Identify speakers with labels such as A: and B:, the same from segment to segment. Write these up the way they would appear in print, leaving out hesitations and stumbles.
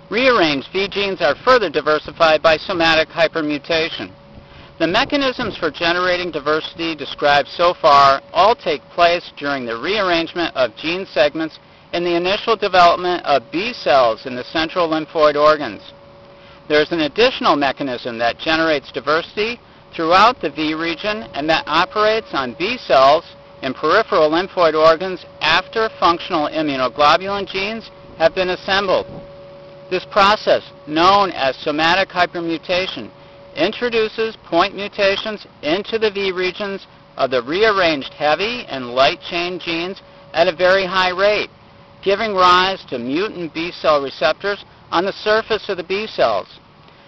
A: Rearranged V genes are further diversified by somatic hypermutation. The mechanisms for generating diversity described so far all take place during the rearrangement of gene segments in the initial development of B cells in the central lymphoid organs. There is an additional mechanism that generates diversity throughout the V region and that operates on B cells in peripheral lymphoid organs after functional immunoglobulin genes have been assembled. This process, known as somatic hypermutation, introduces point mutations into the V regions of the rearranged heavy and light chain genes at a very high rate, giving rise to mutant B cell receptors on the surface of the B cells.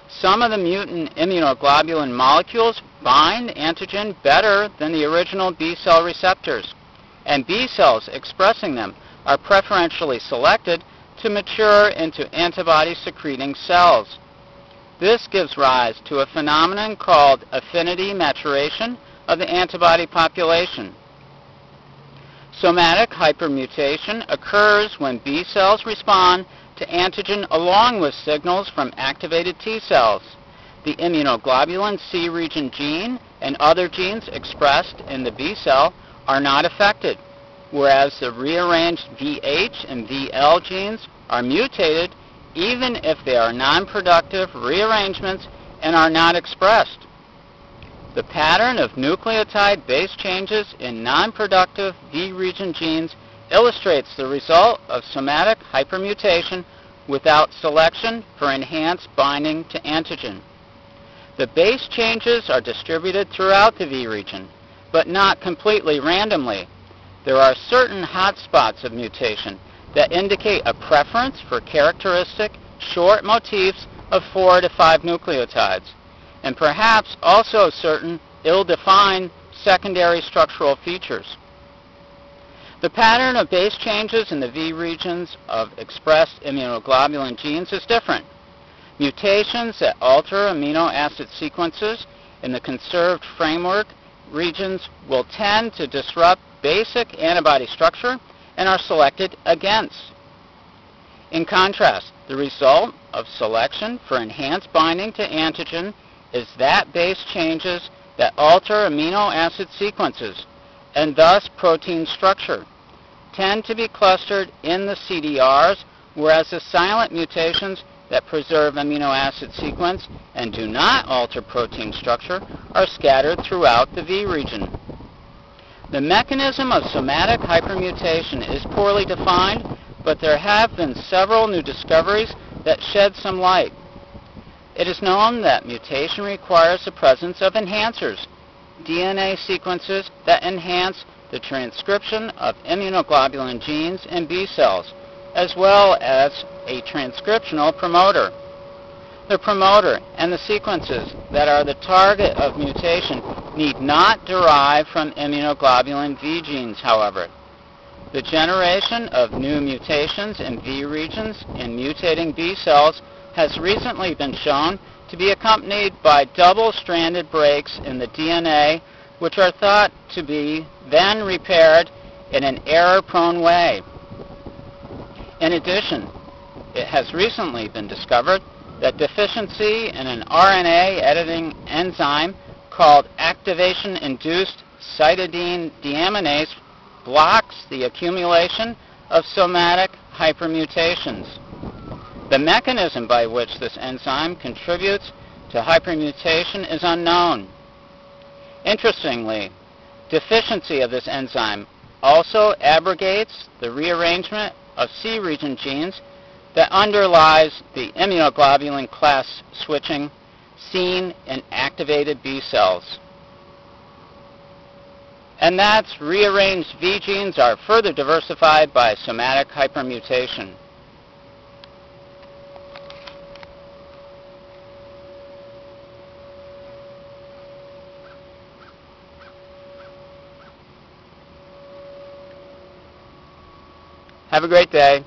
A: Some of the mutant immunoglobulin molecules bind antigen better than the original B cell receptors, and B cells expressing them are preferentially selected to mature into antibody-secreting cells. This gives rise to a phenomenon called affinity maturation of the antibody population. Somatic hypermutation occurs when B cells respond to antigen along with signals from activated T cells. The immunoglobulin C region gene and other genes expressed in the B cell are not affected, whereas the rearranged VH and VL genes are mutated even if they are non-productive rearrangements and are not expressed. The pattern of nucleotide base changes in non-productive V region genes illustrates the result of somatic hypermutation without selection for enhanced binding to antigen. The base changes are distributed throughout the V region, but not completely randomly. There are certain hotspots of mutation that indicate a preference for characteristic short motifs of 4 to 5 nucleotides, and perhaps also certain ill-defined secondary structural features. The pattern of base changes in the V regions of expressed immunoglobulin genes is different. Mutations that alter amino acid sequences in the conserved framework regions will tend to disrupt basic antibody structure and are selected against. In contrast, the result of selection for enhanced binding to antigen is that base changes that alter amino acid sequences and thus protein structure tend to be clustered in the CDRs, whereas the silent mutations that preserve amino acid sequence and do not alter protein structure are scattered throughout the V region. The mechanism of somatic hypermutation is poorly defined, but there have been several new discoveries that shed some light. It is known that mutation requires the presence of enhancers, DNA sequences that enhance the transcription of immunoglobulin genes in B cells, as well as a transcriptional promoter. The promoter and the sequences that are the target of mutation need not derive from immunoglobulin V genes, however. The generation of new mutations in V regions in mutating B cells has recently been shown to be accompanied by double-stranded breaks in the DNA, which are thought to be then repaired in an error-prone way. In addition, it has recently been discovered that deficiency in an RNA editing enzyme called activation-induced cytidine deaminase blocks the accumulation of somatic hypermutations. The mechanism by which this enzyme contributes to hypermutation is unknown. Interestingly, deficiency of this enzyme also abrogates the rearrangement of C region genes that underlies the immunoglobulin class switching seen in activated B cells. And that's rearranged V genes are further diversified by somatic hypermutation. Have a great day.